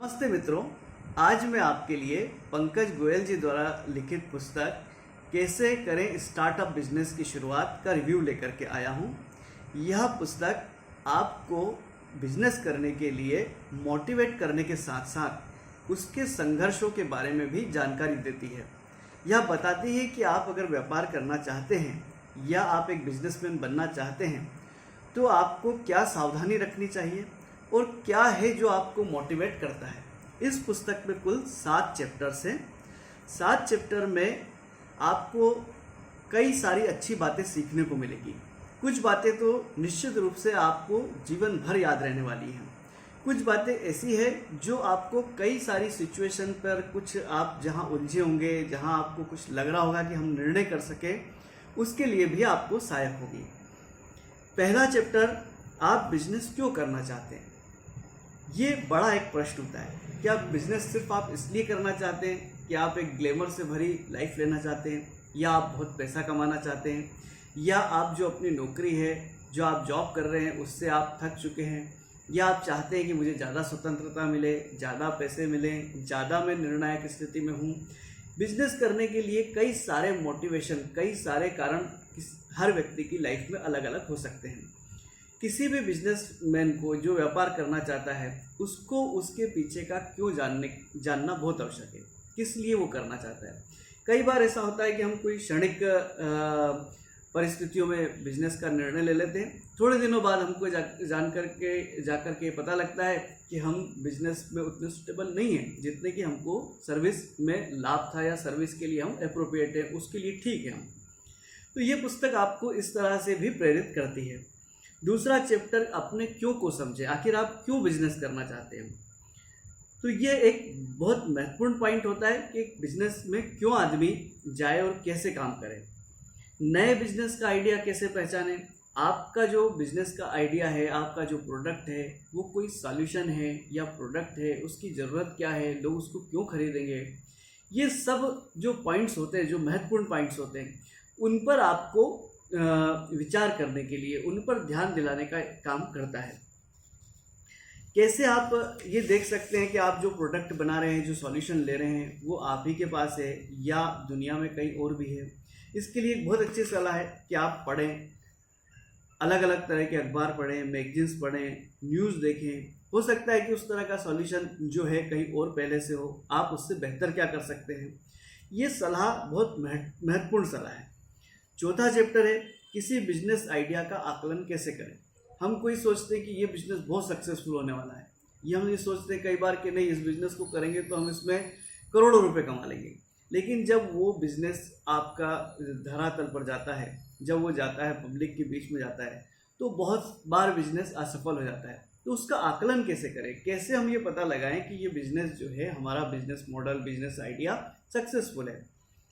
नमस्ते मित्रों। आज मैं आपके लिए पंकज गोयल जी द्वारा लिखित पुस्तक कैसे करें स्टार्टअप बिजनेस की शुरुआत का रिव्यू लेकर के आया हूँ। यह पुस्तक आपको बिजनेस करने के लिए मोटिवेट करने के साथ साथ उसके संघर्षों के बारे में भी जानकारी देती है। यह बताती है कि आप अगर व्यापार करना चाहते हैं या आप एक बिजनेसमैन बनना चाहते हैं तो आपको क्या सावधानी रखनी चाहिए और क्या है जो आपको मोटिवेट करता है। इस पुस्तक में कुल 7 चैप्टर्स हैं। 7 चैप्टर में आपको कई सारी अच्छी बातें सीखने को मिलेगी। कुछ बातें तो निश्चित रूप से आपको जीवन भर याद रहने वाली हैं। कुछ बातें ऐसी है जो आपको कई सारी सिचुएशन पर कुछ आप जहां उलझे होंगे, जहां आपको कुछ लग रहा होगा कि हम निर्णय कर सके, उसके लिए भी आपको सहायक होगी। पहला चैप्टर, आप बिजनेस क्यों करना चाहते हैं। ये बड़ा एक प्रश्न होता है कि आप बिजनेस सिर्फ आप इसलिए करना चाहते हैं कि आप एक ग्लैमर से भरी लाइफ लेना चाहते हैं, या आप बहुत पैसा कमाना चाहते हैं, या आप जो अपनी नौकरी है, जो आप जॉब कर रहे हैं, उससे आप थक चुके हैं, या आप चाहते हैं कि मुझे ज़्यादा स्वतंत्रता मिले, ज़्यादा पैसे मिलें, ज़्यादा मैं निर्णायक स्थिति में हूँ। बिजनेस करने के लिए कई सारे मोटिवेशन, कई सारे कारण हर व्यक्ति की लाइफ में अलग अलग हो सकते हैं। किसी भी बिजनेसमैन को जो व्यापार करना चाहता है उसको उसके पीछे का क्यों जानना बहुत आवश्यक है, किस लिए वो करना चाहता है। कई बार ऐसा होता है कि हम कोई क्षणिक परिस्थितियों में बिजनेस का निर्णय ले लेते हैं। थोड़े दिनों बाद हमको जाकर के पता लगता है कि हम बिजनेस में उतने सुटेबल नहीं हैं जितने कि हमको सर्विस में लाभ था, या सर्विस के लिए हम अप्रोप्रिएट हैं, उसके लिए ठीक है हम। तो ये पुस्तक आपको इस तरह से भी प्रेरित करती है। दूसरा चैप्टर, अपने क्यों को समझे, आखिर आप क्यों बिजनेस करना चाहते हैं। तो ये एक बहुत महत्वपूर्ण पॉइंट होता है कि बिजनेस में क्यों आदमी जाए और कैसे काम करे। नए बिजनेस का आइडिया कैसे पहचाने, आपका जो बिजनेस का आइडिया है, आपका जो प्रोडक्ट है, वो कोई सॉल्यूशन है या प्रोडक्ट है, उसकी ज़रूरत क्या है, लोग उसको क्यों खरीदेंगे। ये सब जो पॉइंट्स होते हैं, जो महत्वपूर्ण पॉइंट्स होते हैं, उन पर आपको विचार करने के लिए, उन पर ध्यान दिलाने का काम करता है। कैसे आप ये देख सकते हैं कि आप जो प्रोडक्ट बना रहे हैं, जो सॉल्यूशन ले रहे हैं, वो आप ही के पास है या दुनिया में कहीं और भी है। इसके लिए एक बहुत अच्छी सलाह है कि आप पढ़ें, अलग अलग तरह के अखबार पढ़ें, मैगजीन्स पढ़ें, न्यूज़ देखें। हो सकता है कि उस तरह का सॉल्यूशन जो है कहीं और पहले से हो, आप उससे बेहतर क्या कर सकते हैं। ये सलाह बहुत महत्वपूर्ण सलाह है। चौथा चैप्टर है, किसी बिजनेस आइडिया का आकलन कैसे करें। हम कोई सोचते हैं कि ये बिजनेस बहुत सक्सेसफुल होने वाला है, ये हम ये सोचते हैं कई बार कि नहीं, इस बिजनेस को करेंगे तो हम इसमें करोड़ों रुपए कमा लेंगे। लेकिन जब वो बिजनेस आपका धरातल पर जाता है, जब वो जाता है पब्लिक के बीच में जाता है, तो बहुत बार बिजनेस असफल हो जाता है। तो उसका आकलन कैसे करें, कैसे हम ये पता लगाएं कि ये बिजनेस जो है, हमारा business model, business idea successful है।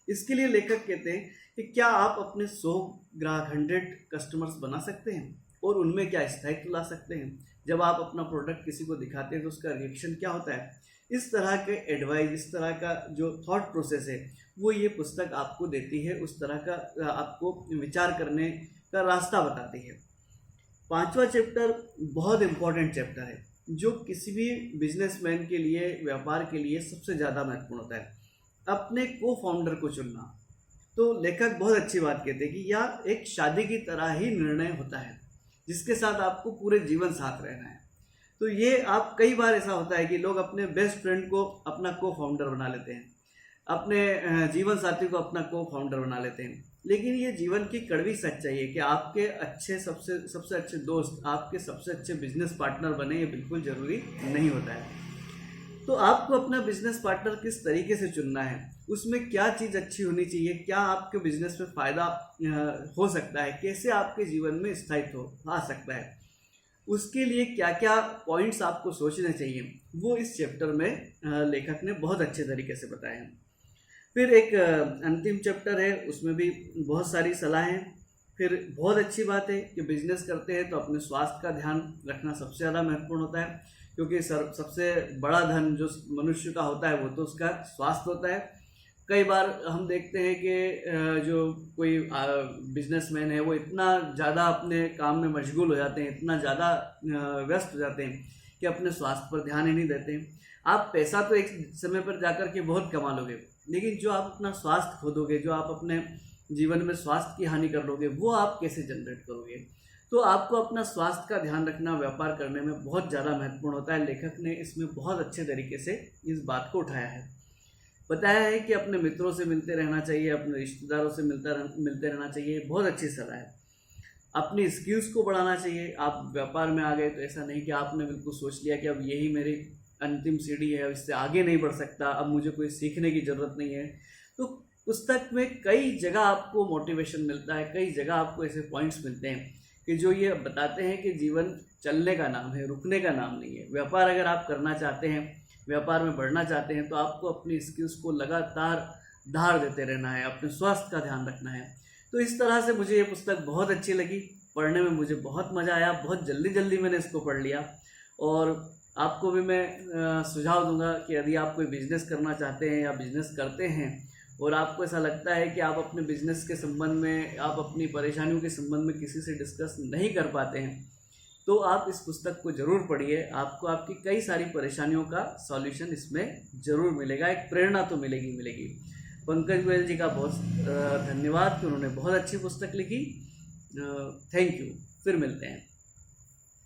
इसके लिए लेखक कहते हैं कि क्या आप अपने 100 ग्राहक, 100 कस्टमर्स बना सकते हैं और उनमें क्या स्थायित्व ला सकते हैं। जब आप अपना प्रोडक्ट किसी को दिखाते हैं तो उसका रिएक्शन क्या होता है। इस तरह के एडवाइस, इस तरह का जो थॉट प्रोसेस है, वो ये पुस्तक आपको देती है, उस तरह का आपको विचार करने का रास्ता बताती है। 5वां चैप्टर बहुत इंपॉर्टेंट चैप्टर है, जो किसी भी बिजनेसमैन के लिए, व्यापार के लिए सबसे ज़्यादा महत्वपूर्ण होता है, अपने को फाउंडर को चुनना। तो लेखक बहुत अच्छी बात कहते हैं कि यह एक शादी की तरह ही निर्णय होता है जिसके साथ आपको पूरे जीवन साथ रहना है। तो ये आप, कई बार ऐसा होता है कि लोग अपने बेस्ट फ्रेंड को अपना को फाउंडर बना लेते हैं, अपने जीवन साथी को अपना को फाउंडर बना लेते हैं। लेकिन ये जीवन की कड़वी सच्चाई है कि आपके अच्छे सबसे अच्छे दोस्त, आपके सबसे अच्छे बिजनेस पार्टनर बने, ये बिल्कुल ज़रूरी नहीं होता है। तो आपको अपना बिजनेस पार्टनर किस तरीके से चुनना है, उसमें क्या चीज़ अच्छी होनी चाहिए, क्या आपके बिजनेस में फ़ायदा हो सकता है, कैसे आपके जीवन में स्थायित्व आ सकता है, उसके लिए क्या क्या पॉइंट्स आपको सोचने चाहिए, वो इस चैप्टर में लेखक ने बहुत अच्छे तरीके से बताए हैं। फिर एक अंतिम चैप्टर है, उसमें भी बहुत सारी सलाहें। फिर बहुत अच्छी बात है कि बिजनेस करते हैं तो अपने स्वास्थ्य का ध्यान रखना सबसे ज़्यादा महत्वपूर्ण होता है, क्योंकि सबसे बड़ा धन जो मनुष्य का होता है वो तो उसका स्वास्थ्य होता है। कई बार हम देखते हैं कि जो कोई बिजनेसमैन है वो इतना ज़्यादा अपने काम में मशगूल हो जाते हैं, इतना ज़्यादा व्यस्त हो जाते हैं कि अपने स्वास्थ्य पर ध्यान ही नहीं देते हैं। आप पैसा तो एक समय पर जाकर के बहुत कमा लोगे, लेकिन जो आप अपना स्वास्थ्य खो दोगे, जो आप अपने जीवन में स्वास्थ्य की हानि कर लोगे, वो आप कैसे जनरेट करोगे। तो आपको अपना स्वास्थ्य का ध्यान रखना व्यापार करने में बहुत ज़्यादा महत्वपूर्ण होता है। लेखक ने इसमें बहुत अच्छे तरीके से इस बात को उठाया है। बताया है कि अपने मित्रों से मिलते रहना चाहिए, अपने रिश्तेदारों से मिलते रहना चाहिए, बहुत अच्छी सलाह है। अपनी स्किल्स को बढ़ाना चाहिए। आप व्यापार में आ गए तो ऐसा नहीं कि आपने बिल्कुल सोच लिया कि अब यही मेरी अंतिम सीढ़ी है, इससे आगे नहीं बढ़ सकता, अब मुझे कोई सीखने की ज़रूरत नहीं है। तो पुस्तक में कई जगह आपको मोटिवेशन मिलता है, कई जगह आपको ऐसे पॉइंट्स मिलते हैं कि जो ये बताते हैं कि जीवन चलने का नाम है, रुकने का नाम नहीं है। व्यापार अगर आप करना चाहते हैं, व्यापार में बढ़ना चाहते हैं, तो आपको अपनी स्किल्स को लगातार धार देते रहना है, अपने स्वास्थ्य का ध्यान रखना है। तो इस तरह से मुझे ये पुस्तक बहुत अच्छी लगी, पढ़ने में मुझे बहुत मज़ा आया, बहुत जल्दी मैंने इसको पढ़ लिया। और आपको भी मैं सुझाव दूंगा कि यदि आप कोई बिज़नेस करना चाहते हैं या बिज़नेस करते हैं और आपको ऐसा लगता है कि आप अपने बिज़नेस के संबंध में, आप अपनी परेशानियों के संबंध में किसी से डिस्कस नहीं कर पाते हैं, तो आप इस पुस्तक को ज़रूर पढ़िए। आपको आपकी कई सारी परेशानियों का सॉल्यूशन इसमें ज़रूर मिलेगा, एक प्रेरणा तो मिलेगी। पंकज गोयल जी का बहुत धन्यवाद कि उन्होंने बहुत अच्छी पुस्तक लिखी। Thank you. फिर मिलते हैं।